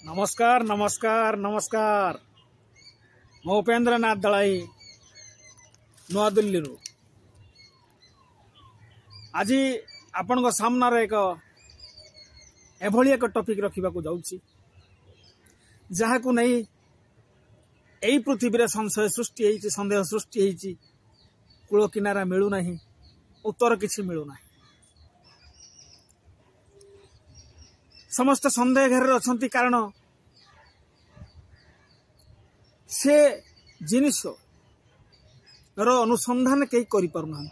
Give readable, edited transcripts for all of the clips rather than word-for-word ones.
नमस्कार नमस्कार नमस्कार मो उपेन्द्र नाथ दलाई नुआ दिल्ली रू आज आपण सामना एक एभली एक टॉपिक रखा जाऊँगी जहाँ को नहीं यही पृथ्वी संशय सृष्टि होती संदेह सृष्टि होती कूल किनारा मिलूना उत्तर किसी मिलूना समस्त संदेह घेर अच्छा कारण से जिनिस अनुसंधान कई करें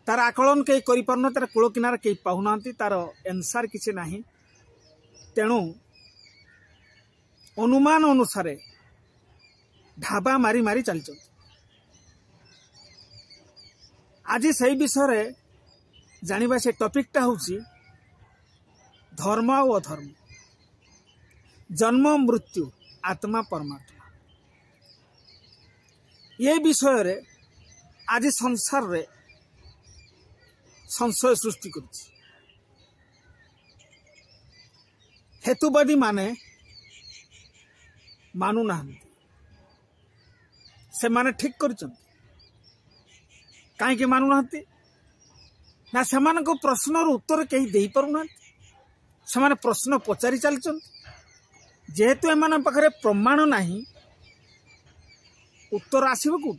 तार आकलन कई कर तार कूल किनारा कई पाऊना तार एनसार किसी ना तेणु अनुमान अनुसार ढाबा मारी मारी चल आज से विषय जानिबा से टॉपिकटा होची धर्म और अधर्म जन्म मृत्यु आत्मा परमात्मा ये विषय रे आज संसार रे संशय सृष्टि करुछि हेतुवादी माने मानु ना से माने ठीक करछन काहे मानु ना से मान को प्रश्न उत्तर कहीं दे पारुना से माने प्रश्न पचारि चलछन जेहेतु एमान पाखरे प्रमाण नहीं उत्तर आसीबो को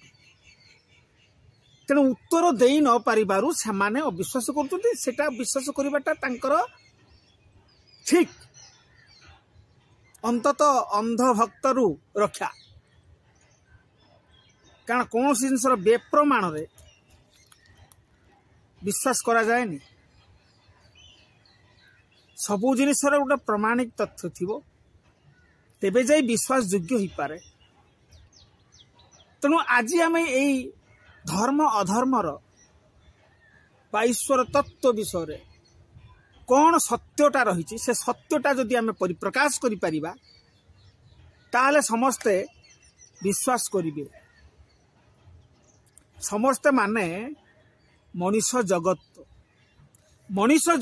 तेणु उत्तर दे न पारिबारु से माने अविश्वास करछन्ति सेटा विश्वास करिबाटा तांकर ठीक अंतत अंध भक्तरु रक्षा कारण कौन जिनसर बेप्रमाण रे विश्वास करा जाएनी सबु जिनसर गोटे प्रमाणिक तथ्य थिबो तेबे जाई विश्वास योग्य हो पारे तेणु आज आम यही धर्म अधर्मर ईश्वर तत्व विषय कौन सत्यटा रही से सत्यटा जदि आम परिप्रकाश करि परिबा ताले समस्ते विश्वास करिवे समस्ते माने मनीष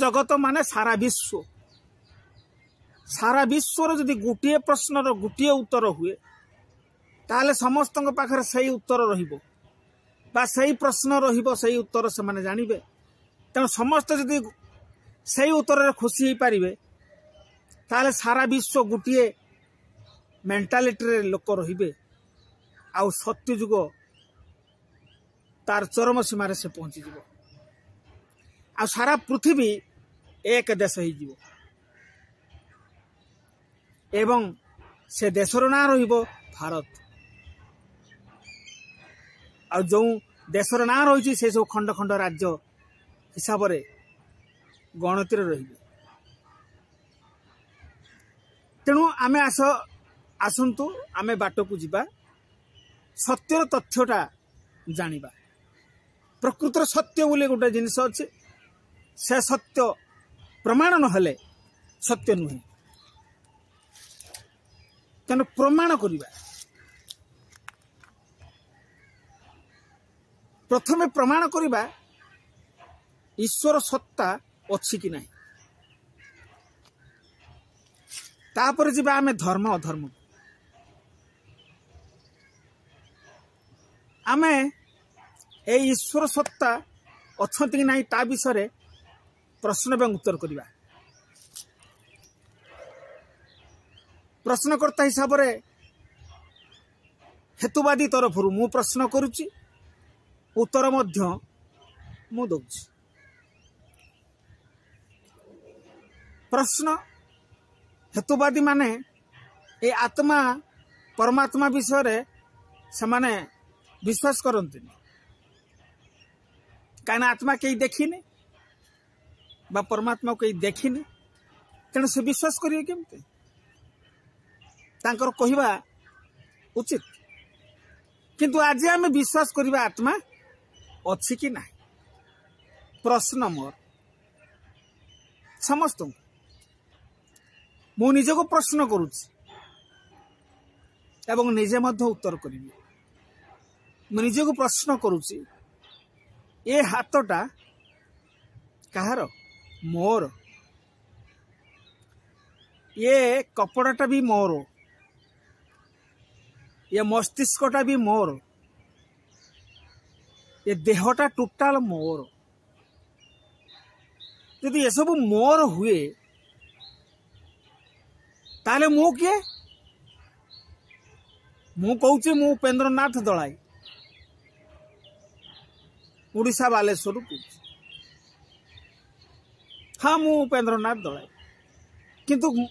जगत माने सारा विश्वर जदि गोटे प्रश्नर गोटे उत्तर हुए ताले समस्त पाखरे सही उत्तर रहिबो बा सही प्रश्न रहिबो सही उत्तर से माने जानिबे तेणु समस्त जदि सही उत्तर रे खुशी ही पारिबे ताले सारा विश्व गोटे मेंटालिटी रे लोक रहिबे आउ सत्य जुग तार चरम सीमार से पहुंची जीवो आ सारा पृथ्वी एक देश ही जीवो एवं से देशर ना रहिबो भारत आ जो देशर ना रही से सब खंड खंड राज्य हिसाब से गणतिर रहिबे तेणु आमे आसंतु आमे बाट को जीवा सत्यर तथ्यटा जानिबा प्रकृतर सत्य बोले गोटे जिनिस अच्छे से सत्य प्रमाण न हेले सत्य नुहे तेणु प्रमाण करिबा प्रथमे प्रमाण करिबा ईश्वर सत्ता अच्छी कि नहीं तापर जीवा आमे धर्म अधर्म आमे ए ईश्वर सत्ता अच्छी कि नहीं ता विषय प्रश्न एवं उत्तर करिबा प्रश्नकर्ता हिसाब रे हेतुवादी तरफ मु प्रश्न करुच्ची उत्तर मध्य मु दउछि प्रश्न हेतुवादी माने ए आत्मा परमात्मा विषय से माने विश्वास करते कहीं आत्मा कहीं देखिने बा परमात्मा कहीं देखिने तेणु से विश्वास करिए केमते तांकर कहिबा उचित किंतु आज आम विश्वास करिबा आत्मा अच्छी कि ना प्रश्न मोर समस्त मु निजे को प्रश्न करुच्ची एवं निजे मध्य उत्तर करी मु निजे को प्रश्न करुच्ची ए हाथटा कहार मोर ये कपड़ाटा भी मोर, ये मस्तिष्कटा भी मोर, ये देहटा टोटाल मोर। यदि ये सब मोर हुए ताले मु किए? मु कहूँ मु उपेन्द्रनाथ दलाई, उड़ीसा बालेश्वर को। हाँ मु उपेन्द्रनाथ दलाई, किंतु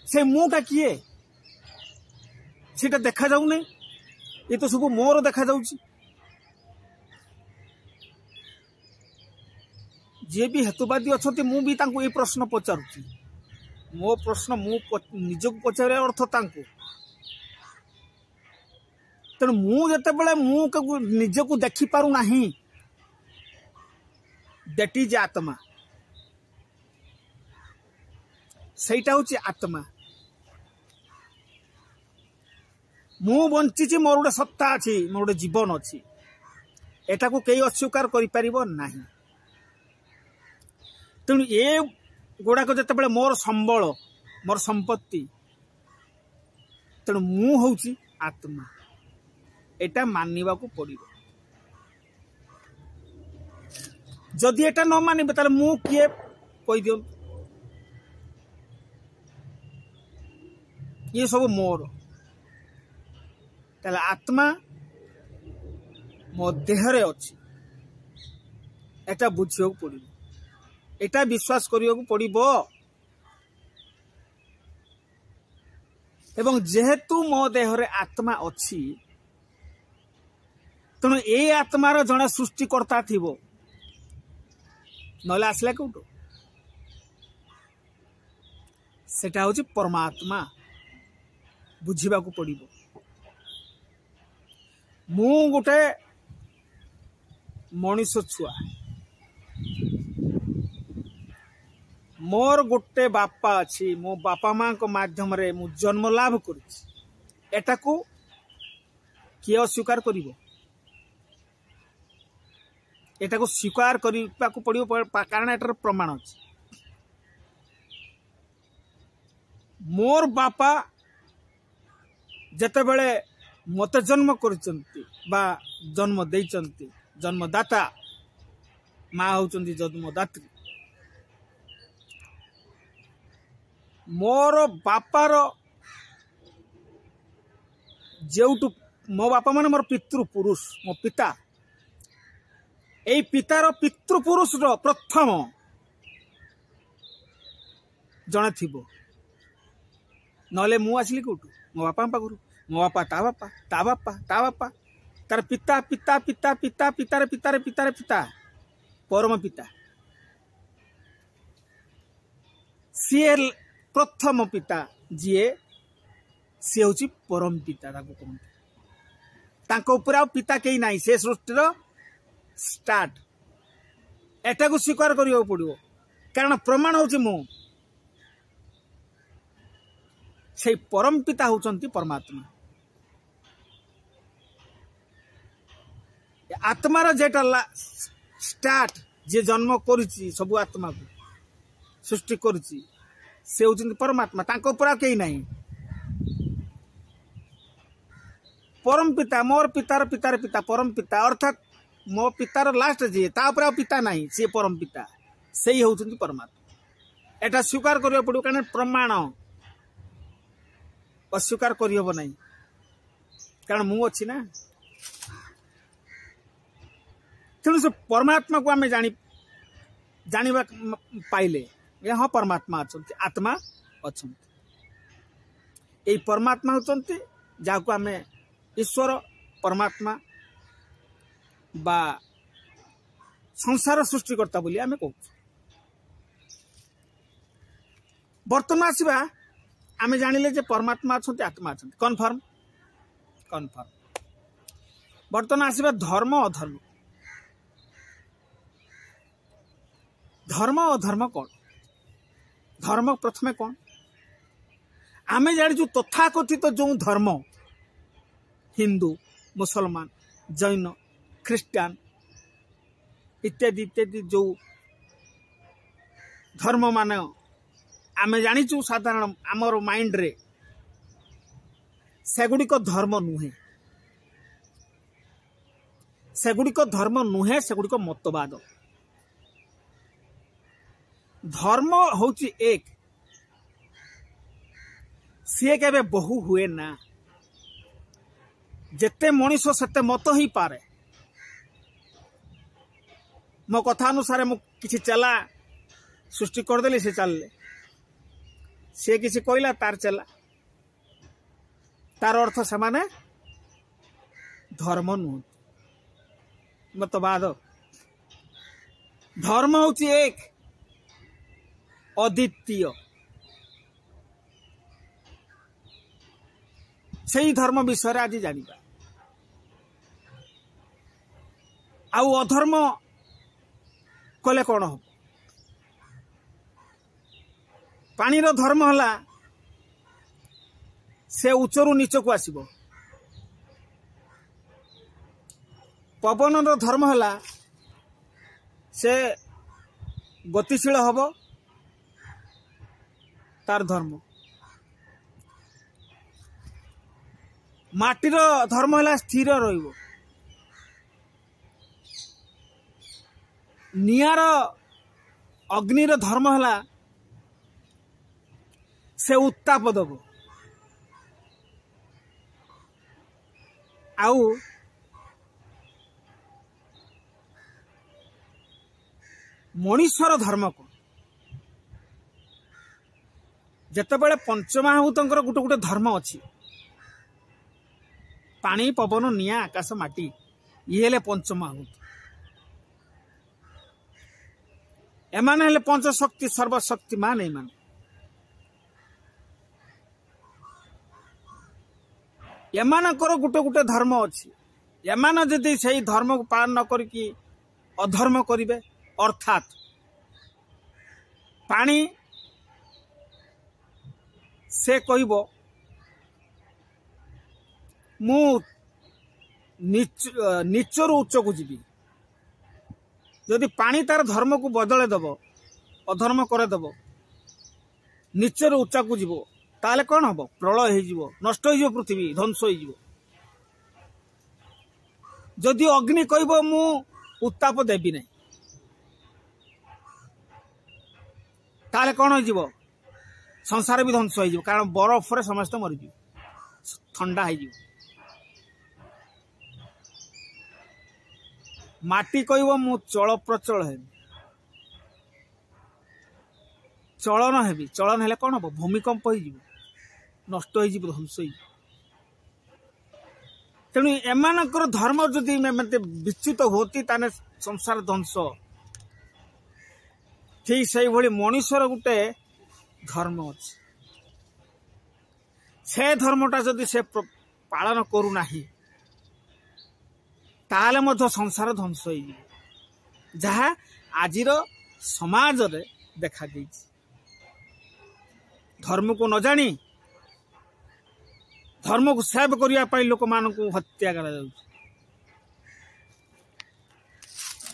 से मुटा किए सेटा देखा जाऊ नहीं। ये तो सब मोर देखा जाउची। जे भी हेतुवादी अच्छा मु भी तांको ये प्रश्न पचारुची। मो प्रश्न मु निजक पचारे अर्थ तांको। तेणु मु जते बेले मु निजक देखि पारु नाही, दैट इज आत्मा। सेटा होची आत्मा। मु बंची मोर गोटे सत्ता अच्छी, मोर गोटे जीवन अच्छी, एटा को कई अस्वीकार करि परिबो नाही। तेणु ये गुड़ाक जिते बड़े मोर संबल, मोर संपत्ति, तेणु मु होउची आत्मा। एटा मानिबा को पड़िबो। जदि एटा न मानिबे ताले मु किए कहि दियो। ये सब मोर, ताले आत्मा मो देहरे अच्छी, एटा बुझियो पड़िबो, एटा विश्वास करियो पड़िबो। एवं जेहेतु मो देहरे आत्मा अच्छी, तेणु ए आत्मार जड़े सृष्टिकर्ता थिबो, नले आसला कोटो? सेटा होची परमात्मा। बुझिबा को पड़िबो। मु गोटे मनीष छुआ, मोर गोटे बापा अच्छी, मो बापा माँ को माध्यम रे मु जन्म लाभ करिछि। एटा को किए अस्वीकार करिवो? एटा को स्वीकार करिबा को पड़िबो, कारण एटार प्रमाण अछि। मोर बापा जते बेले मते जन्म करिसंती बा जन्म देइचंती, जन्मदाता, माँ होचंती जन्मदात्री। मोर बापार जेउटु मो बापा माने मोर पितृपुरुष, मो पिता, एई पितार पितृपुरुष रो प्रथम जणे थिबो, नले मु आसली कोटु? मो बापा पाखरु। मो बापा ता बापा ता बापा ता बापा तार पिता पिता पिता पिता पितार पितार पितार पिता, परम पिता। सीए प्रथम पिता जीए, सी हूँ परम पिता। ताको कहते ताको ऊपर आ पिता कहीं नहीं, से सृष्टिर स्टार्ट। एटा को स्वीकार करियो पड़िबो, कारण प्रमाण होची मु। से परम पिता होचंती परमात्मा। आत्मार जेटा स्टार्ट, जे जन्म करिछि सब आत्मा को सृष्टि करिछि, से होचंती परमात्मा। ताको ऊपर कहीं नहीं। परम पिता, मोर पितार पितार पिता, परम पिता, अर्थात मो पितार लास्ट जी, तापर पिता नहीं, सी परम पिता, से ही होचंती परमात्मा। एटा स्वीकार करियो पड़िबो, कारण प्रमाण अस्वीकार करियो नहीं, कारण मु अच्छी ना। तेणु से परमात्मा को आम जानिबा पाइले, हाँ परमात्मा अच्छा, आत्मा अच्छा। यही परमात्मा होचंती जाको आम ईश्वर, परमात्मा बा संसार सृष्टिकर्ता बोली आम कहूँ। बर्तमान आसवा आम जानिले जे परमात्मा अच्छा, आत्मा अच्छा, कन्फर्म कन्फर्म। बर्तमान आसवा धर्म अधर्म। धर्म अधर्म कौन? धर्म प्रथमे कौन? आमे जानिचु तथाकथित जो धर्म, हिंदू, मुसलमान, जैन, ख्रीस्टान इत्यादि इत्यादि जो धर्म मान आमे जानिचु साधारण आमर माइंड रे सेगुड़िक धर्म नुहे सेगुड़िक धर्म नुहे सेगुड़िक मतवाद धर्म होची एक सी के बहु हुए ना जेते मनीष सेते मत ही पारे मो कथा अनुसार मु किछि चला सृष्टि करदेली से चलले सी किसी कहला तार चला तार अर्थ से माने धर्म नुह मतवाद धर्म होची एक अद्वितीय सही धर्म विषय आज जानिबा आउ अधर्म कले कौन हो पानीर धर्म हला से उच्चरू नीच को आसिबो पवन धर्म हला से गतिशील हबो तार धर्म माटीर धर्म हला स्थिर रहिबो नियार अग्निर धर्म हला से उत्ताप दब आउ मनीषर धर्म को जेतेबेले पंचमहाभूतंकर गोटे गोटे धर्म अच्छी पानी पवन निया आकाश माटी ये हेले पंचमहाभूत एमाने हेले पंचशक्ति सर्वशक्तिमान एमाने एमानकर गोटे गोटे धर्म अच्छी एमान जदि से धर्म को पालन न करिकी अधर्म करिवे अर्थात पानी से कहबो मु नीचरू उच्च को जीवी जदि पानी तार धर्म को बदले दब अधर्म करे दब नीचरू उच्चा को जीवो ताले कौन हम प्रलय हो नष्ट हो पृथ्वी ध्वंस हो जदि अग्नि कहब मु उत्ताप देवी नहीं ताले कौन हो संसार भी ध्वंस हो कारण बरफ रे समस्त मरीज ठंडा हो माटी कहब मु चल प्रचल है चलन हेबी चलन हेले कौन हम भूमिकंप हो नष्ट हो ध्वंस हो तेणु एमानकर धर्म जदि विच्युत होती ताने संसार ध्वंस ठीक से भली मनीषर गोटे धर्म अच्छे से धर्मटा जदि से पालन करूना ताले मध्य संसार ध्वंस हो जहाँ आजिर समाज रे देखा दी धर्म को न जानी धर्म को सेव करने लोक मान को हत्या करा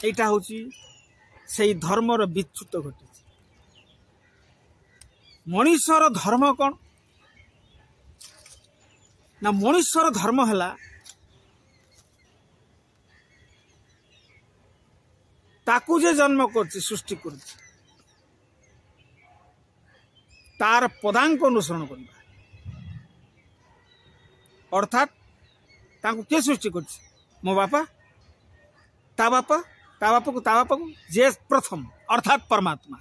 एटा होची से धर्मर विच्युत घटी मनीषर धर्म कौन ना मनीषर धर्म है ताकू जे जन्म कर सृष्टि कर तार पदांक अनुसरण करवा अर्थात तांको किए सृष्टि कर मो बापा ता बापा को जे प्रथम अर्थात परमात्मा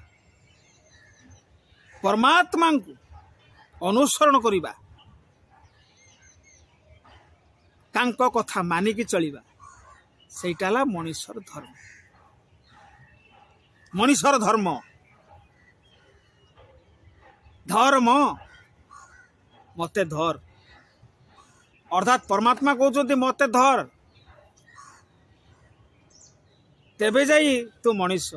परमात्मा को अनुसरण करवा तांको कथा मानिकी चलिबा सेटा ला मनीषर धर्म मनीषर धर्म धर्म मते धर अर्थात परमात्मा कहते मते धर तेबे जाई तू मनीष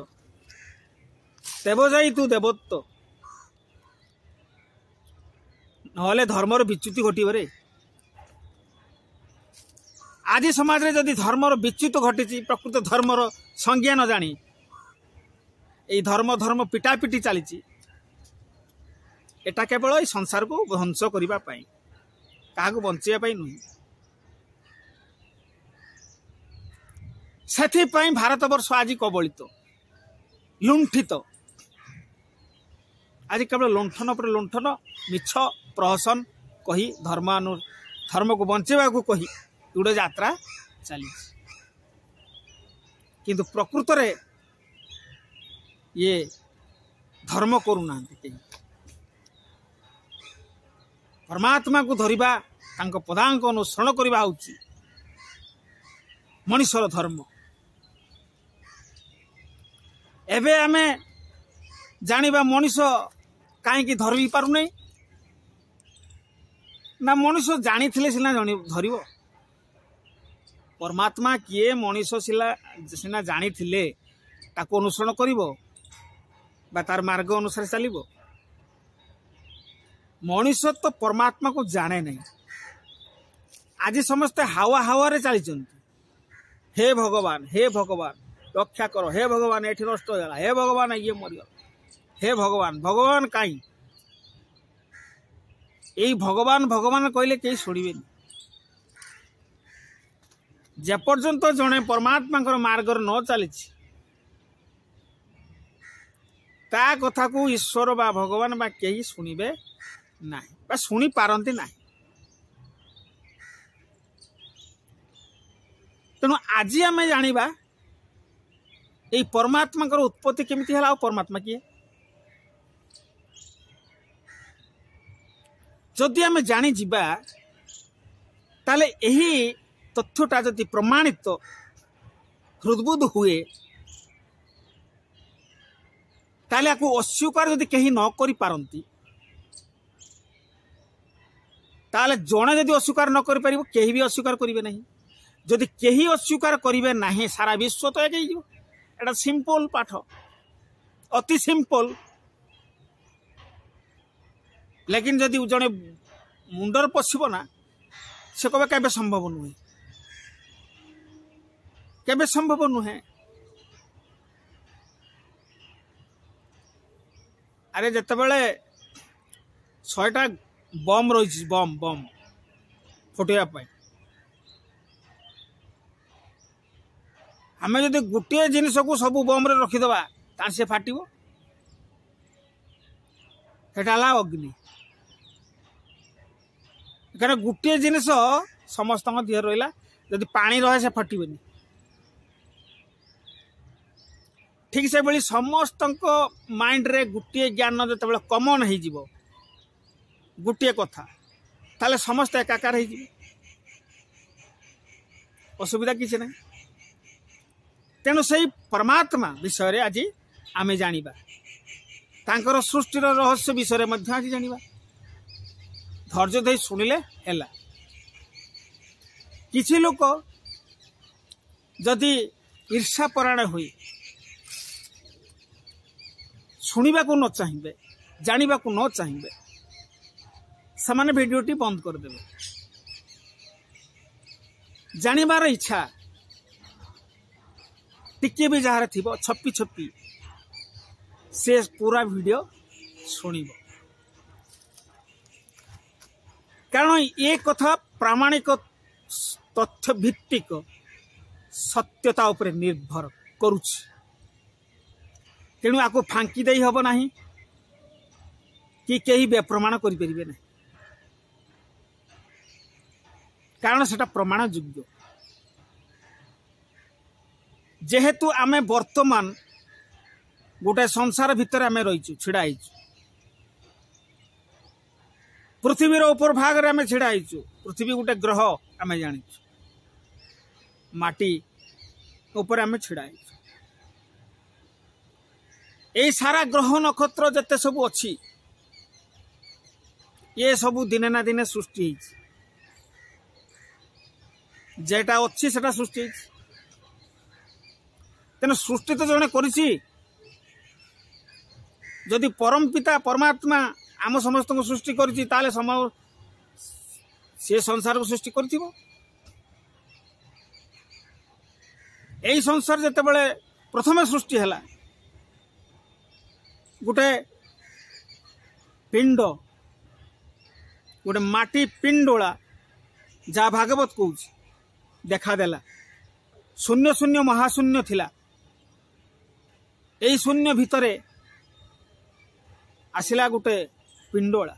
तेबे जाई तू देवत्व नहले धर्मर विच्युति घटे आज समाज रे जदि धर्मर विच्युत घटी प्रकृत धर्मर संज्ञा न जानी धर्म पिटापिटी चली एटा केवल ये संसार को ध्वंस करने क्या बचाई नुह से भारत वर्ष आज कबलित लुंठित आज केवल लुंठन पर लुंठन मिछ प्रहसन कही धर्म को बंचेवा को कही गोटे यात्रा चली किंतु प्रकृत रे ये धर्म करूना परमात्मा को धरिबा तांको पदांक अनुसरण करवा होची मनुष्यर धर्म। एबे आमे जानिबा मनुष्य काहे धरि पारु नै ना मनुष्य जानी थिले सिना धरिबो परमात्मा किए मनुष्य सिना जानी थिले ताको अनुसरण करिबो बा तार मार्ग अनुसार चलिबो मनुष्य तो परमात्मा को जाने नहीं आज समस्ते हावा हावा चली हे भगवान रक्षा करो हे भगवान ये नष्ट हो हे भगवान ये मरीगला हे भगवान भगवान कहीं यही भगवान भगवान कहले कहीं शुणवे जेपर्यंत जड़े परमात्मा मार्ग न चली ता कथा को ईश्वर बा भगवान बा कहीं शुणवे ना बा शुणी पारती ना तेणु आज आम जाना ये परमात्मा उत्पत्ति केमिति है परमात्मा किए जदि आम जानी जिबा ताले यही तथ्यटा जदि प्रमाणित हृदबुद हुए ताले आपको अस्वीकार जदि कहीं न करि पारंती ताले जणे जदि अस्वीकार न करि परिबो केही भी अस्वीकार करिवे नहीं जदि केही अस्वीकार करिवे नहीं सारा विश्व तो एक एटा सिंपल पाठ अति सिंपल लेकिन जदि जड़े मुंडर पशिब ना से कहे केबे संभव नुहे केबे संभव नुहे अरे जिते बड़े 100टा बम रही बम बम फुटेबा आमे जदि गोटे जिनिस को सब बम रे रखीदबा तार से फाटिबो सेटा ला अग्नि कारण गोटे जिनिस समस्त देह रहा जदि पानी रहे से फटबनी ठीक से भाई समस्त माइंड रे गोटे ज्ञान जो कमन हो गोटे कथा ताले समस्त एकाकार हो असुविधा किसी ना तेणु से परमात्मा विषय रे आज आमे जानिबा तांकर सृष्टिर रहस्य विषय में आज जानिबा धैर्य धरी शुणिले हैला किछि लोक जदि ईर्षा परायण हुई शुणा को न चाहिए जानिबा को न चाहिए समान वीडियोटी बंद करदेवे जानिबार इच्छा टिके भी जार थी छपी छपी से पूरा वीडियो शुणिब कारण ये कथा प्रामाणिक तथ्य भित्तिक सत्यता उपरे निर्भर करुछि तेणु आपको फांकी दे हब नहीं कि कहीं बेप्रमाण करें ना कारण सेटा प्रमाण योग्य जेहेतु आमे वर्तमान गोटे संसार भितर आमे रही छिड़ा पृथ्वीर ऊपर भाग आमे छिड़ा पृथ्वी गोटे ग्रह आमे जानी माटी ऊपर आमे छिड़ा ये सारा ग्रह नक्षत्र जते सब अच्छी ये सब दिने ना दिने सृष्टि जेटा अच्छी सेटा सृष्टि तेना सृष्टि तो जड़े करिछि जदि परम पिता परमात्मा आम समस्त को सृष्टि करिछि ताले समय से संसार को सृष्टि करथिबो एई संसार जते बेले प्रथम सृष्टि हला गोटे पिंड गोटे माटी पिंडोला जहाँ भागवत कौच देखादेला शून्य शून्य महाशून्य थिला यही शून्य भितरे आसिला गोटे पिंडोला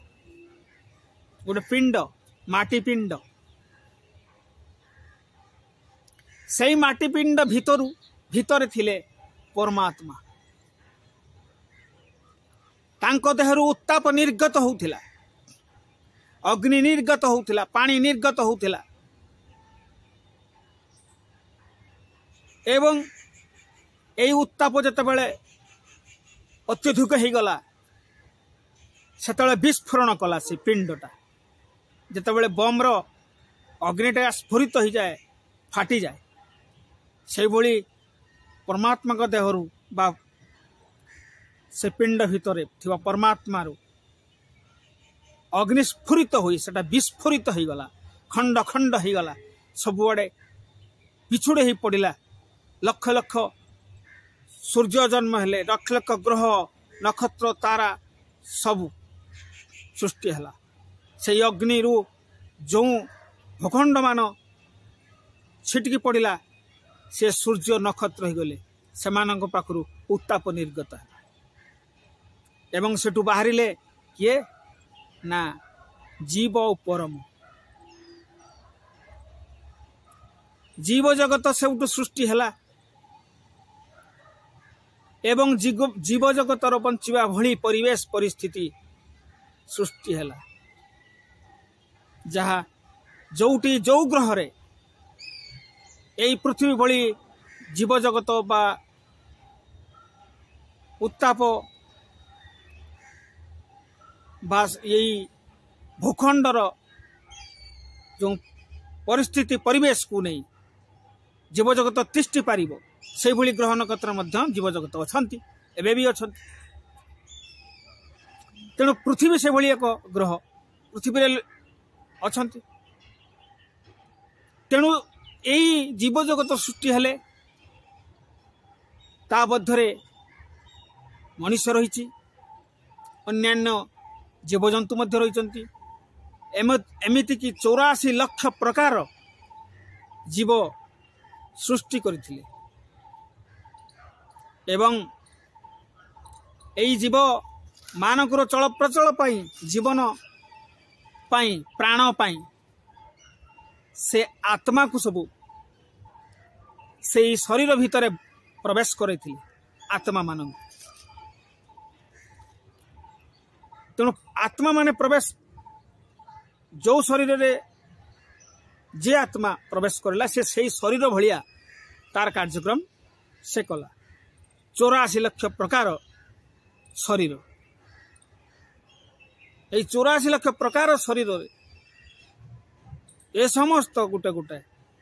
गोटे पिंड माटी पिंड से माटी पिंड भितरे थिले परमात्मा तांको देहरु उत्ताप निर्गत होउथिला अग्नि निर्गत होउथिला पानी निर्गत होउथिला एवं एई उत्ताप जतबेले अत्यधिक हो गला सेतबेले विस्फोरण कला से पिंडटा जतबेले बम रो अग्निटा स्फुरित हो जाए फाटी जाए से भली परमात्मा का देहरु बा से पिंड भितरे थिवा परमात्मा रो अग्निस्फुरित हुई सेटा विस्फोरित हो गला खंड खंड हो गला सबुआड़े पिछुड़े ही पड़ा लक्ष लक्ष सूर्य जन्म हेले लक्ष लक्ष ग्रह नक्षत्र तारा सबु सृष्टि है से अग्नि रू जो भूखंड मान छिटकी पड़ा से सूर्य नक्षत्र हो गले से पाखु उत्ताप निर्गत है एवं सेठू बाहरिले किए ना जीव और परम जीव जगत से सृष्टि है एवं जीव जगतर बंचिबा भली परिवेश परिस्थिति सृष्टि है जहा जोटी जो ग्रह रे यही पृथ्वी भली जीव जगत बा उत्ताप बास यही भूखंडर जो परिस्थिति परिवेश को नहीं जीव जगत तिष्टि पारिबो से भली ग्रह नक्षत्र मध्य जीव जगत अछंती एबे भी अछंती तेणु पृथ्वी से भली एक ग्रह पृथ्वी रे अछंती तेणु यही जीव जगत सृष्टि हेले ता मध्यरे मनुष्य रही अन्यान्य जीवजंतु मध्य रही एमिति की 84 लाख प्रकार जीव सृष्टि करथिले एवं एई जीव मानकर चल प्रचल पाई जीवन पाई प्राण पाई से आत्मा को सबू से शरीर भितर प्रवेश करथिले आत्मा मान तेणु आत्मा माने प्रवेश जो शरीर रे जे आत्मा प्रवेश करला से सही शरीर भलिया तार कार्यक्रम से कला 84 लाख प्रकार शरीर ये 84 लाख प्रकार शरीर रे ए समस्त गोटे गोटे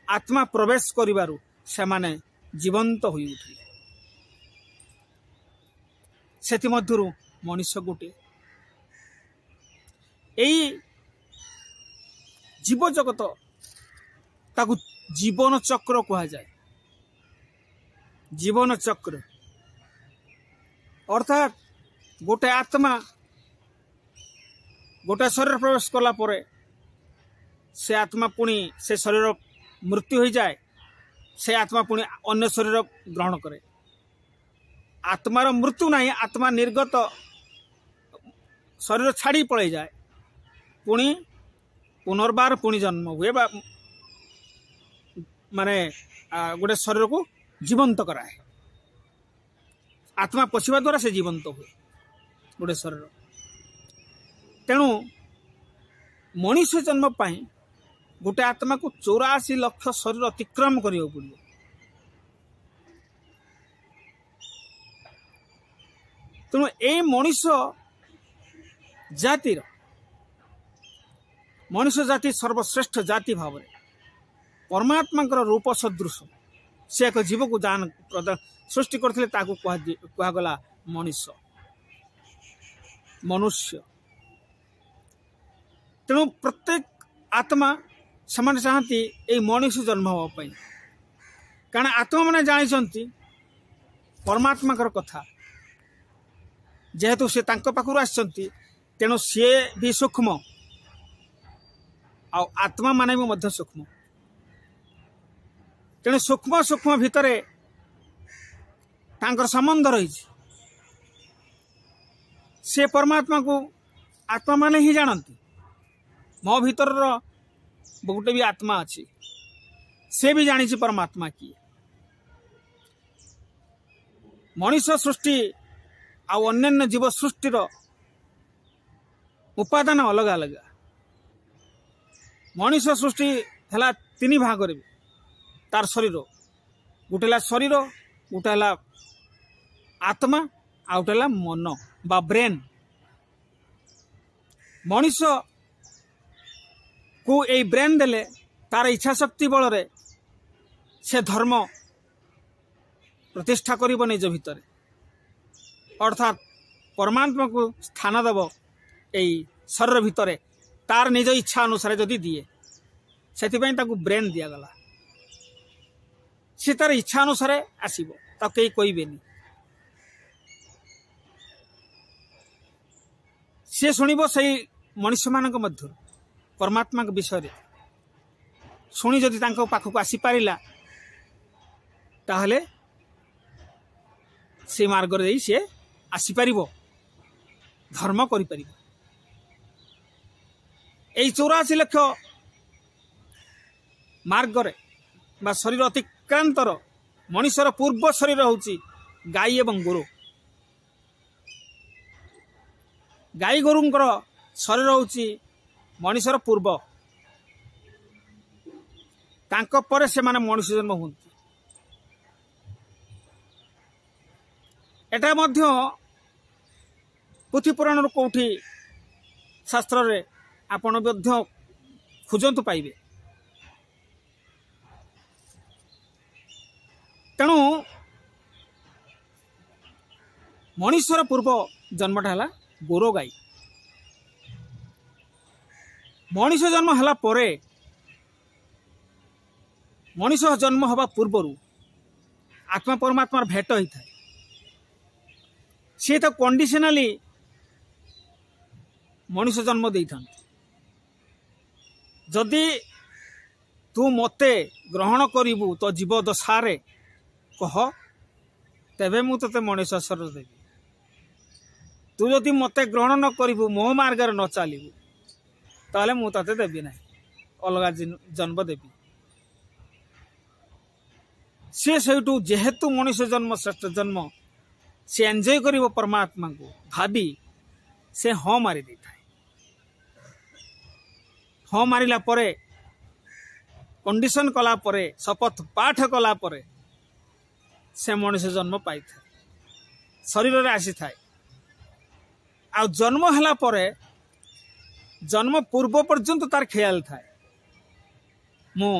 आत्मा प्रवेश करिबारु से माने जीवंत होई उठिले सेति मध्यरु मनुष्य गोटे यही जीव जगत ताकू जीवन चक्र कहा जाए जीवन चक्र अर्थात गोटे आत्मा गोटे शरीर प्रवेश कला परे से आत्मा पुणी से शरीर मृत्यु हो जाए से आत्मा पुणी अन्य शरीर ग्रहण करे आत्मार मृत्यु नहीं आत्मा निर्गत शरीर छाड़ी पड़े जाए पुणी पुनर्बार पुणी जन्म हुए बा माने गोटे शरीर को जीवंत कराए आत्मा पशिवा द्वारा से जीवंत हुए गोटे शरीर तेणु मनुष्य जन्म पाई गोटे आत्मा को 84 लाख शरीर अतिक्रम करियो पड़ियो तेणु ए मनुष्य जातिर मनुष्य जाति सर्वश्रेष्ठ जाति भाव परमात्मा रूप सदृश से एक जीव को दान प्रदान सृष्टि करथिले ताकू कहगला मनुष्य मनुष्य तेणु प्रत्येक आत्मा से चाहती ये मनुष्य जन्म हाँपाई कारण आत्मा मैंने जानी परमात्मा कथा जेहेतु से पाखु आसती तेणु सी भी सूक्ष्म आत्मा माने भी मध्य सूक्ष्म तेणु सूक्ष्म सूक्ष्म भितर तांकर संबंध रही से परमात्मा को आत्मा माने ही जानती मो भीतर गोटे भी आत्मा अच्छी से भी जानी परमात्मा किए मनीष सृष्टि अन्य जीव सृष्टिर उपादान अलग अलग मनीष सृष्टि है तीन भाग तार शरीर गोटे शरीर गोटे आत्मा आ गोटे मन बा ब्रेन मनीष को ए ब्रेन देले तार इच्छा शक्ति बल रे से धर्म प्रतिष्ठा करिब निज भितर अर्थात परमात्मा को स्थान देव यही शरीर भितर तार निज इच्छा अनुसार जदि दिए से ब्रेन दिगला सी तार इच्छा अनुसार आसब तो कई कहबेनि सी शुणव से मनुष्य मान मध्य परमात्मा के विषय शुणी जदि पाखक आसी पारिला ताहले से मार्ग रे सी आसी पारिबो धर्म करि पारिबो 84 लाख मार्ग रे बा शरीर अतिक्रांतर मनुष्यर पूर्व शरीर होची गाई एवं गोरु गाई गोरुंकर शरीर होची मनुष्यर पूर्व तांको परे से माने मनुष्य जन्म होती एटा मध्य पुथी पुराण कोठी शास्त्र रे आपण मध्य खोजंतु पाइबे तेणु मनुष्यर पूर्व जन्मटा है गोरो गाई मनुष्य जन्म है परे मनुष्य जन्म हवा पूर्वर आत्मा परमात्मार भेट होता है सी तो कंडीशनाली मनुष्य जन्म दे था जदि तू मते ग्रहण करिबु तो जीव दशारे कह तेबे मु तते मनुष्य शरीर देवी तू जदि मते ग्रहण न करिबु मोह मार्ग न चलिबु ताले मु तते देबी ना अलग जन्म देवी सी सेठू जेहेतु मनुष्य जन्म श्रेष्ठ जन्म से एंजॉय करिबो परमात्मा को भाभी से हाँ मारी दे था हाँ मारिला परे कंडीशन कला परे शपथ पाठ कला परे से मनुष्य जन्म पाई था शरीर रे आसी थाए आ जन्म हला परे जन्म पूर्व पर्यंत तार ख्याल थाए मु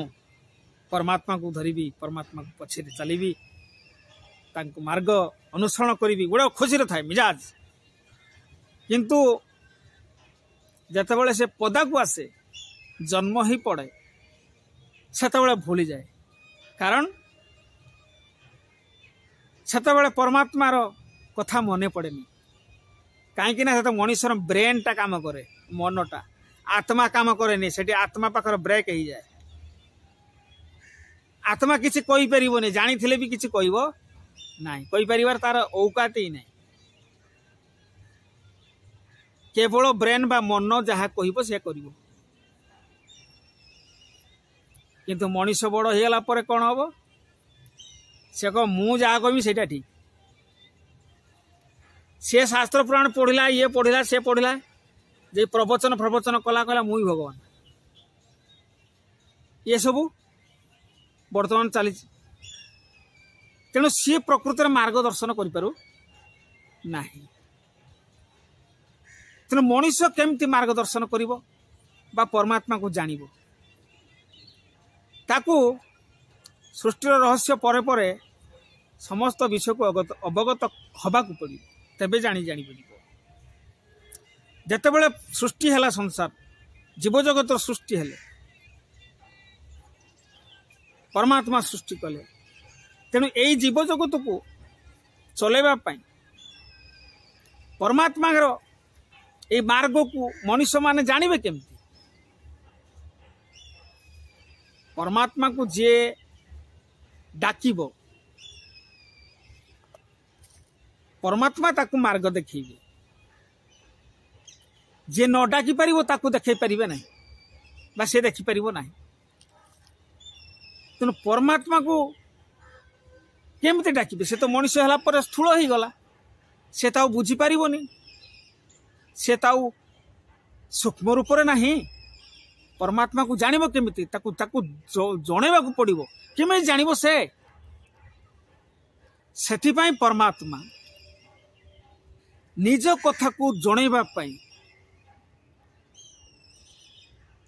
परमात्मा को धरिबी परमात्मा को पछे चलिबी तांको मार्ग अनुसरण करी गोटे खुशी थाए मिजाज किंतु जितेबाला से पदा को आसे जन्म ही पड़े सेतेबाला भूली जाए कारण सेतेबाला परमात्मार कथा मने पड़ेनी कहीं ना मनुष्यर ब्रेन टा काम करे मनटा आत्मा काम करे से आत्मा पाखर ब्रेक हो जाए आत्मा किसी कही पारिबोनी जानी थिले भी किसी कहबो नहीं कही परिवार तार औकात ही नहीं केवल ब्रेन बा मन जहाँ कहबो से करिवो किंतु मनुष्य बड़ हो गला पर कौन हम से कह मु जहाँ कहमी से ठीक सी शास्त्र पुराण पढ़ला ये पढ़ला से पढ़ला जे प्रवचन प्रवचन कला कला मुई भगवान ये सबू बर्तमान चली तेणु सी प्रकृति मार्गदर्शन करें तेणु मनुष्य केमती मार्गदर्शन कर परमात्मा को जान ताकू सृष्टिर रहस्य परे परे समस्त विषय को अवगत हवा को पड़े तेबे जानी जितेबाला सृष्टि है संसार जीवजगत सृष्टि है परमात्मा सृष्टि कले तेणु यही जीवजगत को चलैबा परमात्मा ये मार्ग को मनुष्य माने जानवे केमती परमात्मा को जे डाकिबो परमात्मा ताकू मार्ग देखिबे जे न डाकी पारिबो ताकू देखै परिबे नहीं बा से देखि पारिबो नहीं तेणु परमात्मा को केमती डाकिबे से तो मनुष्य हला पर स्थूल हो गला से ताऊ बुझी पारिबोनी से ताऊ सूक्ष्म रूप रे नहीं परमात्मा को जानिबो केमिति ताकू ताकू जणेबा को पड़िबो केमे जानिबो से सेति पई परमात्मा निज कथा को जणेबा पई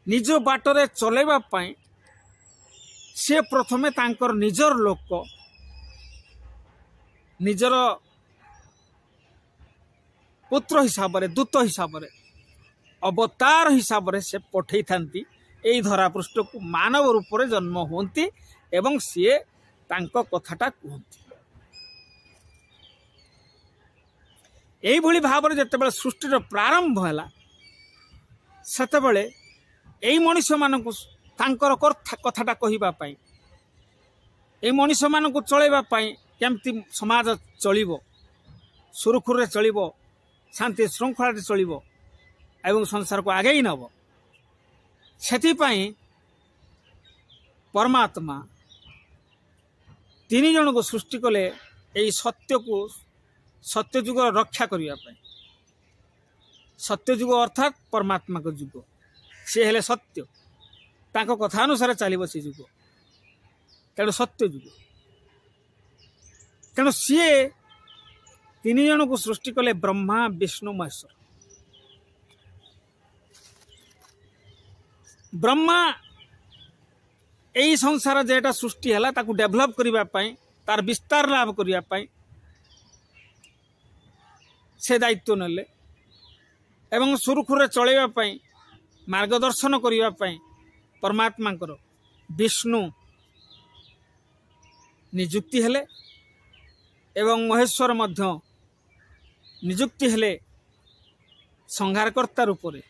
निज बाटरे चलेबा पई से प्रथमे तांकर निजर लोक निजर पुत्र हिसाब रे दूत हिसाब रे अवतार हिसाब रे से पठै थांती एई धरा पृष्ठ को मानव रूप रे जन्म होंती एवं सी तांको कथाटा कहती एई भली भाव रे जते बेले सृष्टि रो प्रारंभ होला सेते बेले एई मनुष्य मानकु तांकर कथाटा कहिबा पई एई मनुष्य मानकु चलेबा पई केमती समाज चलिबो सुरखुर रे चलिबो शांति श्रृंखला रे चलिबो एवं संसार को आगे ही नब से परमात्मा तीन जन को सृष्टि कले यही सत्य को सत्य जुग रक्षा करने सत्य जुग अर्थात परमात्मा को जुग सी हेले सत्य तांको कथा अनुसार चलो से जुग तेणु सत्य जुग तेणु सी तीन जन को सृष्टि कले ब्रह्मा विष्णु महेश्वर ब्रह्मा यही संसार जेटा सृष्टि है ताकू डेभलप करने तार विस्तार लाभ करने से दायित्व नेले एवं सुरखुरे चलैवाई मार्गदर्शन करने परमात्मा विष्णु निजुक्ति हेले एवं महेश्वर मध्य निजुक्ति हेले संहारकर्ता रूप में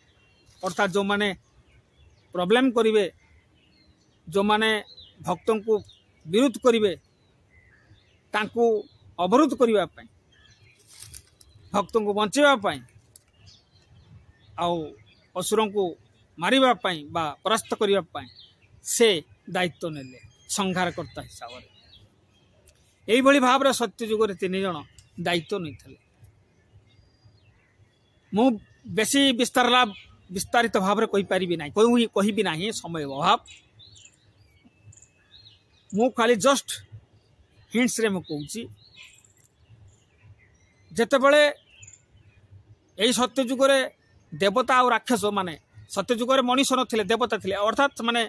अर्थात जो माने प्रॉब्लम करिवे जो माने भक्तों को विरोध करिवे तांको अवरोध करिवा पई भक्तों को बंचेवा पई आउ असुरों को मारिवा पई बा परास्त करिवा पई से दायित्व नेले संहारकर्ता हिसाब रे एई भली भाव रे सत्य जुग रे तीन जण दायित्व नैथले मु बेसी विस्तारित भाव में कही पारि ना कहि ना समय अभाव मु खाली जस्ट हिंट्स रे मु कहूची जेते बळे एई सत्य जुग रे देवता और राक्षस माने सत्य जुग रे मनुष्य नथिले देवता थिले अर्थात माने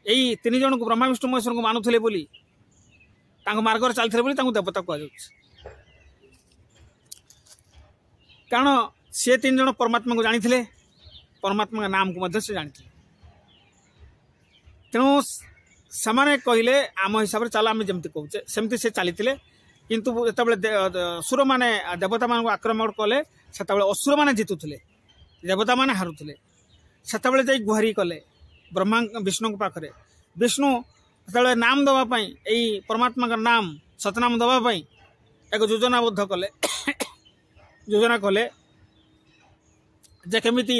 एई तीन जन को ब्रह्मा विष्णु महेश्वर को मानुथिले बोली तांको मार्ग रे चलथिले बोली तांको देवता कह जाउछ कारण से तीन जन परमात्मा को जानी परमात्मा का नाम को से जानी तेणु से कहले आम हिसाब से चल आम जमी कहे सेमती से चली किंतु जो असुर माने देवता मान आक्रमण कले से असुर माने जितुले देवता माने हारुले से गुहारी कले ब्रह्मा विष्णु पाखरे विष्णु जो नाम दवापाई यही परमात्मा का नाम सतनाम दवापाई एक योजनाबद्ध कले योजना कले जे केमिति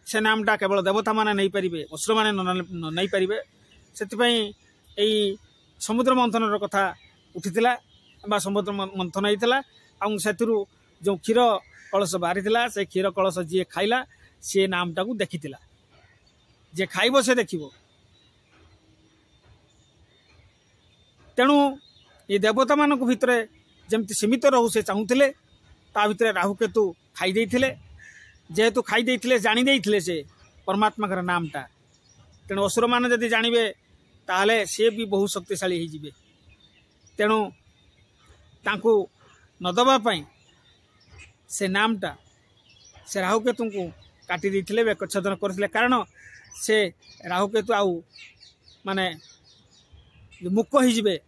से नामटा केवल देवता माने नहीं पारिबे असुर माने नहीं पारिबे सेतिपई एई समुद्र मंथन कथा उठिथिला बा समुद्र मंथन होइथिला आ सेतिरु जो क्षीर कलश बाहरिथिला से क्षीर कलश जी खाइला से नामटा को देखिथिला जे खाइबो से देखिबो तेणु ये देवता मानक भितरे जेमति सीमित रहू से चाहूथिले ता भितरे राहु केतु खाई देइथिले जेहेतु खाई देइथिले जानि देइथिले से परमात्मा का नामटा तेणु असुर मान जदि जानिबे ताहले से भी बहु शक्तिशाली हो जिवे तेणु तांको न दबा पई से नामटा से राहुकेतु को काटी देइथिले बेकच्छेदन करथिले कारण से राहुकेतु आउ माने मुख हो जिवे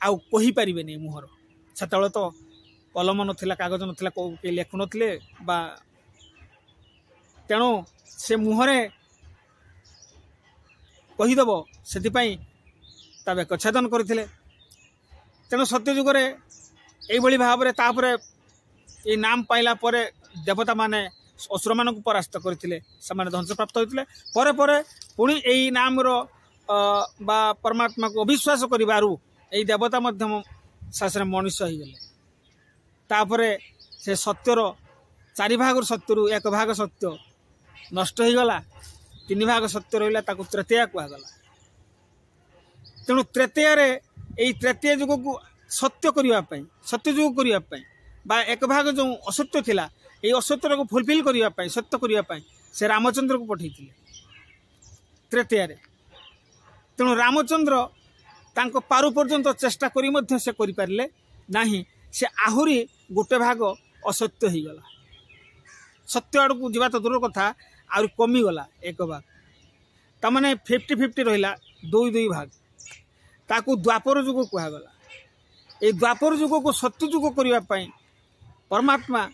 आउ कहि परिबे नै मुहर सेतबेले तो कलम नथिला कागज नथिला के लेखु नथिले बा तेणु से मुहरे कहीदेव से बेक छेदन करते तेणु सत्ययुगे यही भाव में तापर ये नाम पाइला परे देवता माने असुर मान परास्त करते ध्वंस प्राप्त होते परे परे पुणी यही नाम बा परमात्मा को अविश्वास करू यही देवता शेष मनुष्य हो गले तापर से सत्यर चारि भाग सत्यरु एक भाग सत्य नष्ट हो गला 3 भाग सत्य रहा तृतीया कहगला तेणु तृतीय यही तृतीय जुग को सत्य करने सत्य जुग करने बा एक भाग जो असत्य थिला ये असत्य को फुलफिल करने सत्य करने से रामचंद्र को पठे तृतीय तेणु रामचंद्र तांको पारु पर्यंत चेष्टा करी से करें नहीं से आहुरी गोटे भाग असत्य हो गला सत्य आड़ को जीवा तो दूर कथा आहुरी कमीगला एक भाग तमाने 50-50 रहा 2 भाग ताकू द्वापर जुग कहगला ये द्वापर जुग को सत्य जुग करने परमात्मा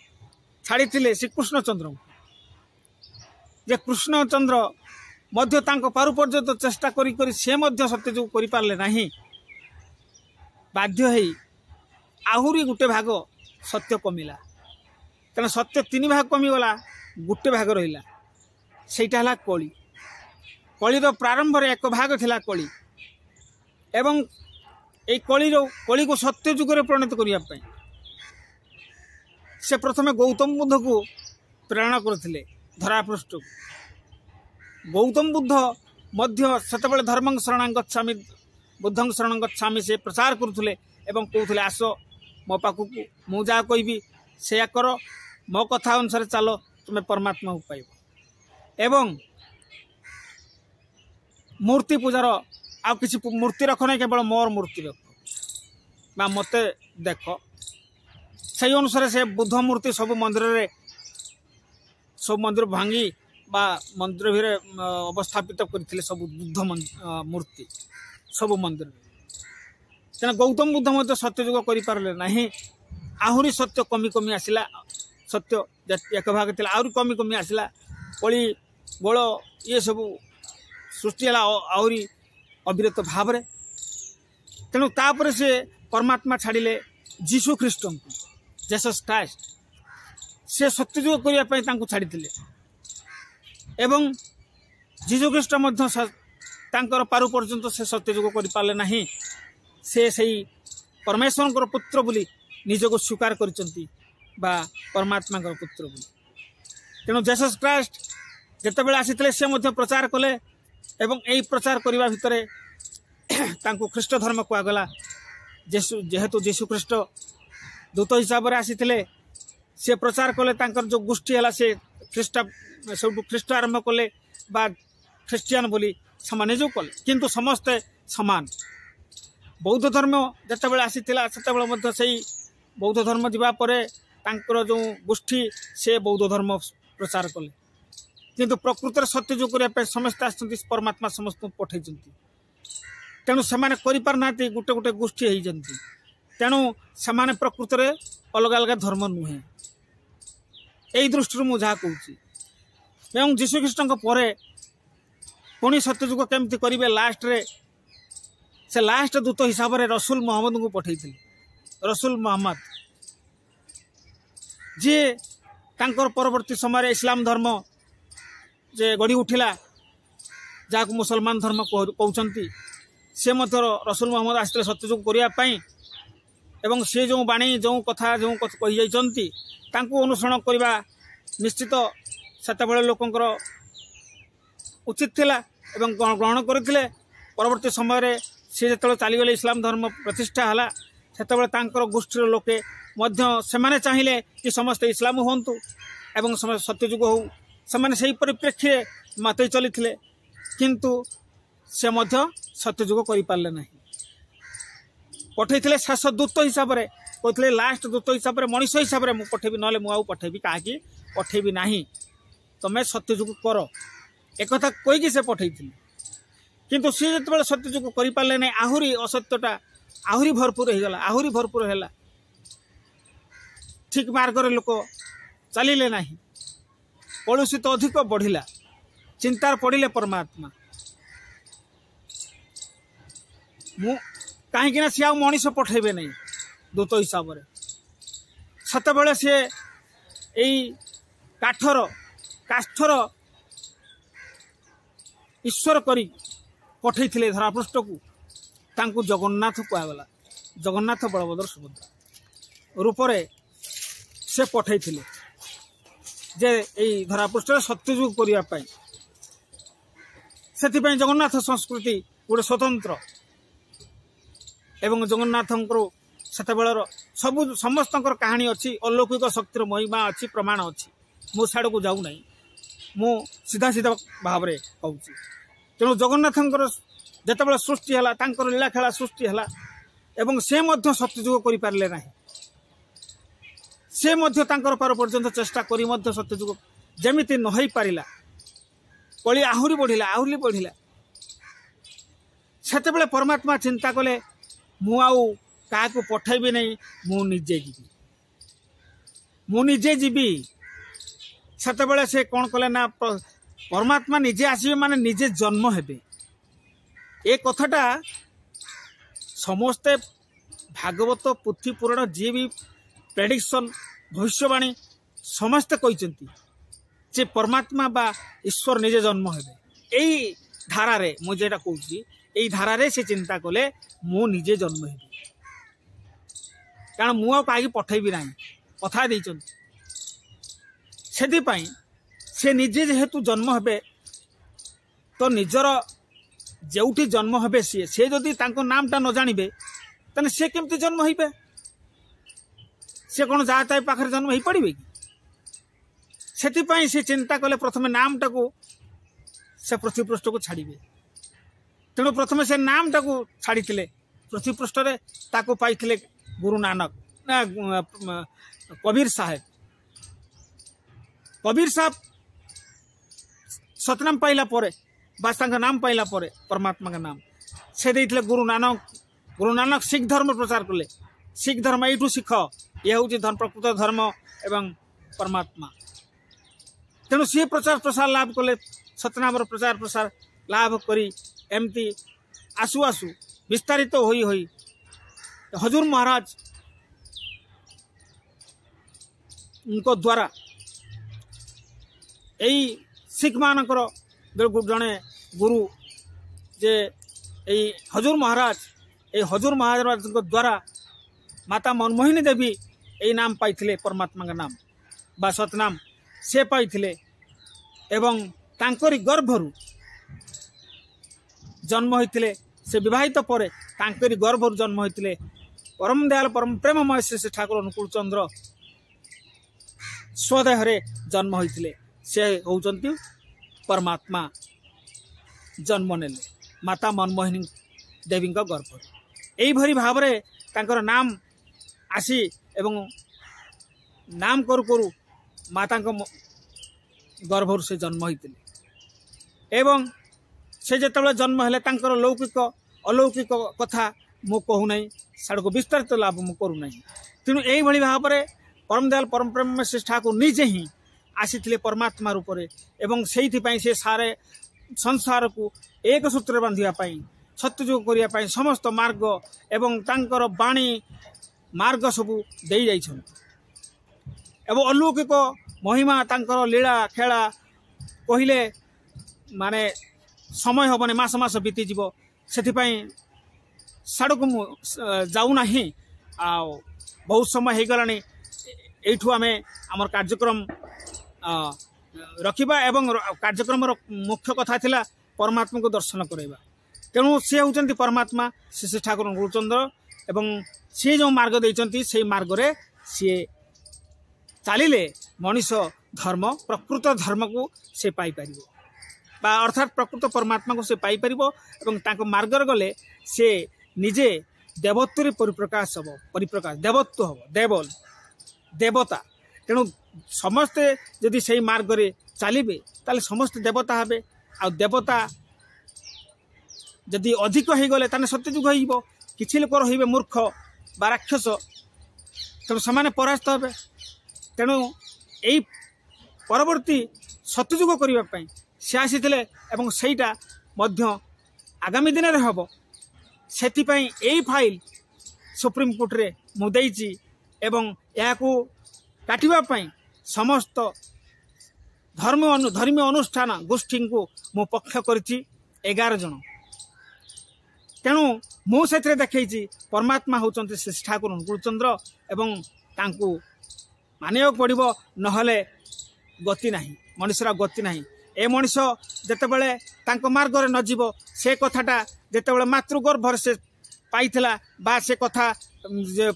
छाड़ी श्रीकृष्ण चंद्र जे कृष्णचंद्र मध्य तांको पारु पर्यंत चेष्टा करी से मध्य सत्य जुग करि पारले नाही बाध्य है आहुरी गोटे भाग सत्य कमिला तेना सत्य 3 भाग कमीगला गोटे भाग रहिला सेटा हला कली कलिर प्रारंभ रे एक भाग थिला कली एवं ए कली को सत्य जुगरे परिणत करने से प्रथमे गौतम बुद्ध को प्रेरणा करथिले धरापृष्ठ गौतम बुद्ध मध्य सेतबेले धर्मं शरणं गच्छामि बुद्धं शरणं गच्छामि से प्रचार करुले एवं कहते आस मो पाखक मु जहाँ कहि से कर मो कथा अनुसार चलो तुम्हें परमात्मा को पाइब एवं मूर्ति पूजार आ किसी मूर्ति रख नहीं केवल मोर मूर्ति रख बा मते देख से अनुसार से बुद्ध मूर्ति सब मंदिर भांगी बा मंदिर भिरे अवस्थापित करथिले सब बुद्ध मूर्ति सब मंदिर तेना गौतम बुद्ध मध्य सत्य जुग करि पारले नाही आहुरी सत्य कमी कमी आसिला सत्य एक भाग थिला आहुरी कमी कमी आसिला कली गोल ये सब सृष्टि है आहुरी अविरत भाव रे तेणु तापर से परमात्मा छाड़िले जीशु ख्रीष्ट को जेसस क्राइस्ट से सत्यजुग करने छाड़ी एवं जीशु ख्रीष्ट पारु पर्यंत से सत्यजुग कर पारे ना से सही परमेश्वर पुत्र बोली निजको स्वीकार करिसंती बा परमात्मा पुत्र बोली तेणु जेसस क्राइस्ट जितेबाला आसी से मध्य प्रचार कले एवं यही प्रचार करने भितर तांको ख्रीष्ट धर्म कहगला जेहेतु जीशु ख्रीष्ट दूत हिसाब से आसी से प्रचार कले तांकर जो गोष्ठी है से सब ख्रीष्ट आरंभ कले बा ख्रीस्टियान बोली से जो कले किंतु समस्ते समान बौद्ध धर्म जितेबाला आसीला से से बौद्ध धर्म जावापर तांकर जो गोष्ठी से बौद्ध धर्म प्रचार कले किंतु प्रकृत सत्य जो करने समस्ते आसती परमात्मा समस्त पठे तेणु से करना गोटे गोटे गोष्ठी होती तेणु से प्रकृत में अलग अलग धर्म नुहे यही दृष्टि मुझे कहूँ एवं जीशु ख्रीष्ट पुणी सत्यजुग केमती करेंगे लास्ट रे से लास्ट दूत हिसाब से रसूल मोहम्मद को पठे रसूल मोहम्मद जी तांकर परवर्ती समय इस्लाम धर्म जे गढ़ी उठिला जहाँ मुसलमान धर्म कहते से रसूल मोहम्मद आसते सत्यजुग करने एवं सी जो बाणी जो कथा जो कही अनुसरण करने निश्चित सेतबेले लोकंकर उचित थिला एवं ग्रहण करथिले परवर्ती समय सी जो चलीगले इस्लाम धर्म प्रतिष्ठा है से गोष्ठी लोके से चाहिए कि समस्ते इस्लाम हूँ एवं सत्यजुग हो से परिप्रेक्षी मत चली किंतु से सत्यजुग कर पारे ना पठे शेष दूत हिसाब से कहते लास्ट दूत हिसाब से मनीष हिसाब से मुझे पठेबी ना मुझे पठेबी कहीं पठेबी ना तुम्हें सत्यजुग कर एक कहीकि से पठे किंतु सी जो सत्यजुग कर पारे ना आहुरी असत्यटा आहुरी भरपूर होगा आहुरी भरपूर है ठीक मार्ग लोक चलिले नहीं कलुषित अधिक बढ़िला चिंतार पड़िले परमात्मा मु कहीं सी मनीष पठेबे नहीं दूत हिसाब से सी यही काष्ठर ईश्वर करी पठे धरापृष्ठ को तांकु जगन्नाथ कहगला जगन्नाथ बलभद्र सुभद्रा रूपरे से पठे जे यही धरापृष्ठ सत्यजुग करने से जगन्नाथ संस्कृति गोटे स्वतंत्र एवं जगन्नाथ सेतेबेलर सब समस्त कहानी अच्छी अलौकिक शक्तिर महिमा अच्छी प्रमाण अच्छी मो साड़ को जाऊ नहीं मु सीधा सीधा भाव में कहूँ तेणु जगन्नाथ जितेबाला सृष्टि है लीला खेला सृष्टि है एवं से सत्यजुग कर पारे ना से पर पर्यंत चेष्टा करी सत्यजुग जमीती नई पारा कली आहरी बढ़िला से परमात्मा चिंता कले मु आउ क्या पठेबी नहीं मुझे जीवी से से कौन कले ना परमात्मा निजे आसबे माने निजे जन्म हेबे ए कथाटा समस्ते भागवत पुथी पुराण जी भी प्रेडिक्शन भविष्यवाणी समस्ते कहते जे परमात्मा बा ईश्वर निजे जन्म हेबे एई धारा रे मु जेटा कहूची एई धारा रे से चिंता कले मु निजे जन्म हेबे कारण मु कहीं पठेबी ना कथा देइछन सेदिपाई से निजे जेहेतु जन्म हेबे तो निजर जेउठी जन्म हेबे सी जदि तांको नामटा न जानिबे तने से केमती जन्म हेबे से कौन जा ताई पाखरे जन्म हो पड़े कि सेतिपाई से चिंता कले प्रथमे नामटा को से पृथ्वीपृष्ठ को छाड़िबे तेणु प्रथमे से नामटा को छाड़ी पृथ्वीपृष्ठ रे ताको पाइथिले गुरु नानक ना कबीर साहेब सतनाम पाइला परे बास नाम पाइला परे परमात्मा का नाम से देइथिले गुरु नानक सिख धर्म प्रचार कले सिख धर्म यू शिख ये हूँ धर्म प्रकृत धर्म एवं परमात्मा तेणु सी प्रचार प्रसार लाभ कले सतनाम प्रचार प्रसार लाभ करी एमती आसु आसु विस्तारित तो होई हजूर महाराज उनको द्वारा यही सिख मानकर जड़े गुरु जे यही हजूर महाराज द्वारा माता मनमोहिनी देवी यही नाम पाइथिले परमात्मा का नाम बा सतनाम से पाइथिले एवं तांकरी गर्भरु जन्म होइथिले से विवाहित परे तांकरी गर्भरु जन्म होइथिले परम दयाल परम प्रेममय श्री ठाकुर अनुकूल चंद्र स्वदेहरे जन्म होइथिले से होउचंती परमात्मा जन्म नेले माता मनमोहिनी देवी गर्भ यही भरी भाव में तांकर नाम आसी एवं नाम करू करू माता गर्भर से जन्म होइथिले एवं से जिते जन्म हेले तांकर लौकिक अलौकिक कथा मु कहू नहीं साड़ को विस्तारित लाभ मु करू नहीं तेणु यही भली भाव में परम दयाल परम प्रेम श्री ठाकुर निजे ही आसी परमात्मा रूप एवं से सारे संसार को एक सूत्र बांधापी सत्यजुग करने समस्त मार्ग एवं तांकर बाणी मार्ग सबू दे जाइछन एवं अलौकिक महिमा तांकर लीला खेला कहले माने समय हेनी मास मास बीती जीव से साड़ को जाऊना आ बहुत समय हो गलानी एठू आमे आमर कार्यक्रम रखिबा एवं कार्यक्रम मुख्य कथा थिला परमात्मा को दर्शन करवा तेणु सी होउचंती परमात्मा श्री ठाकुर गुरुचंद्र एवं सी जो मार्ग देइचंती से मार्ग रे सी चलिले मनीष धर्म प्रकृत धर्म को से पाई परिबो बा अर्थात प्रकृत परमात्मा को से पाई परिबो एवं ताको मार्ग रे गले से निजे देवत्व परिप्रकाश हबो परिप्रकाश देवत्व हबो देवल देवता तेणु समस्ते जदि से मार्ग रे चलिबे ताले समस्त देवता हेबे आ देवता जदि अधिक हो गले ताने सत्यजुग होइबो किछि लोक रहिबे मूर्ख बा राक्षस तेणु समाने परास्त हेबे तेणु यही परवर्ती सतयुग करने से आसीथिले एवं सेटा मध्य आगामी दिन में हम से यही फाइल सुप्रीम कोर्ट रे मुदेची एवं या काटिबा समस्त धर्मीय अनुष्ठान गोष्ठी को मु पक्ष करिछि 11 जन। तेणु मुझे देखी परमात्मा होचंती श्री ठाकुर अनुकूल चंद्र एवं तांकु मानिया पड़ो नहले गति नहीं मनुष्यर गति नहीं। ए मनीष जितेबले मार्ग रे न जीव से कथाटा जितेबले मातृगर्भर से पाइथिला बा से कथा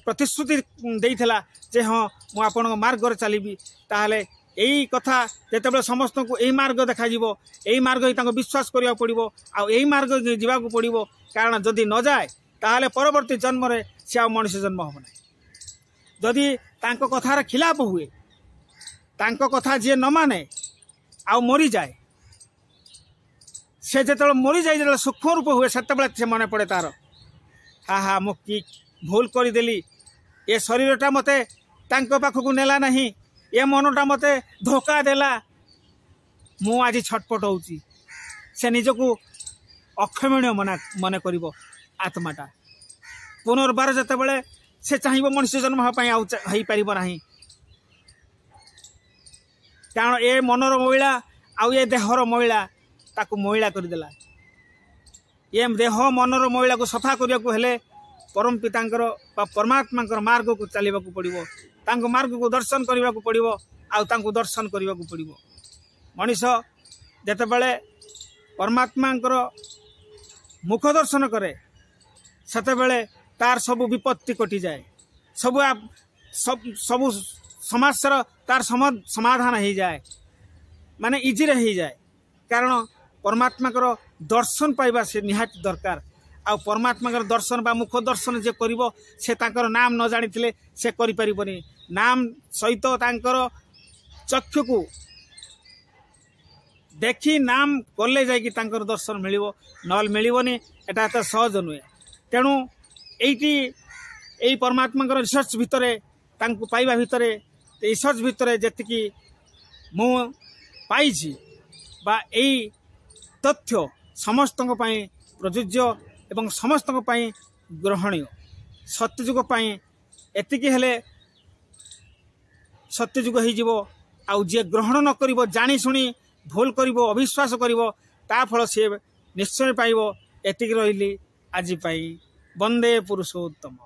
प्रतिश्रुति देइथिला जे हाँ मु आपण मार्ग रे चलिबी ताहले यही कथा जितेबले समस्त को यही मार्ग देखा यही मार्ग ही विश्वास करिया पड़िबो आ यही मार्ग जीवाक पड़िबो कारण जदि न जाए ताहले परवर्ती जन्म रे से मनुष्य जन्म हम ना। जदि तांको कथार खिलाफ हुए तांको कथा जी न माने आउ मरी जाए से जो मरी जाए जो सूक्ष्म रूप हुए से मन पड़े तार हा हा मु कि भूल करदेली ये शरीरटा मते तांको पाखक नेला नहीं ये मनटा मते धोखा देला मु आज छटपट होउची से निजको अक्षमणीय मन कर आत्माटा पुनर्बार जितेबले से चाहिए मनुष्य जन्म हो पार ना कारण ए मनर महिला आउ ये देहर महिला ताकू महिला करदेला ये देह मनर महिला को सफा करने को हेले परम पितांकर परमात्मा मार्ग को चलने को पड़ो तांको मार्ग को दर्शन करने को पड़ो आउ दर्शन करने को पड़ो। मनीष जितेबले परमात्मा मुख दर्शन करे सेतेबेले तार सबु विपत्ति कटि जाए सबु समस्या तार समाधान हो जाए माने इजी रे हो जाए कारण परमात्मा दर्शन पाइबा से निहाती दरकार आ परमात्मा दर्शन बा मुख दर्शन जे करिवो से तांकर नाम न जानिथिले से करि परिबनी नाम सहित तांकर चक्षु को देखी नाम कले जाइकी तांकर दर्शन मिलिवो नल मिलिवनी एटा तो सहज नुहे। तेणु यही परमात्मा रिसर्च भितर तांको पाइबा भितर रिसर्च भितर जेतिकी मु पाइछि बा एई तथ्य समस्त प्रযোज्य एवं समस्त ग्रहणीय सत्यजुग एतिकी हेले सत्यजुग हो आउ जे ग्रहण न करिवो जानी सुनी भूल करिवो अविश्वास करिवो ता फल से निश्चय पाइबो एतिकी रहिली आज पाई वंदे पुरुषोत्तम।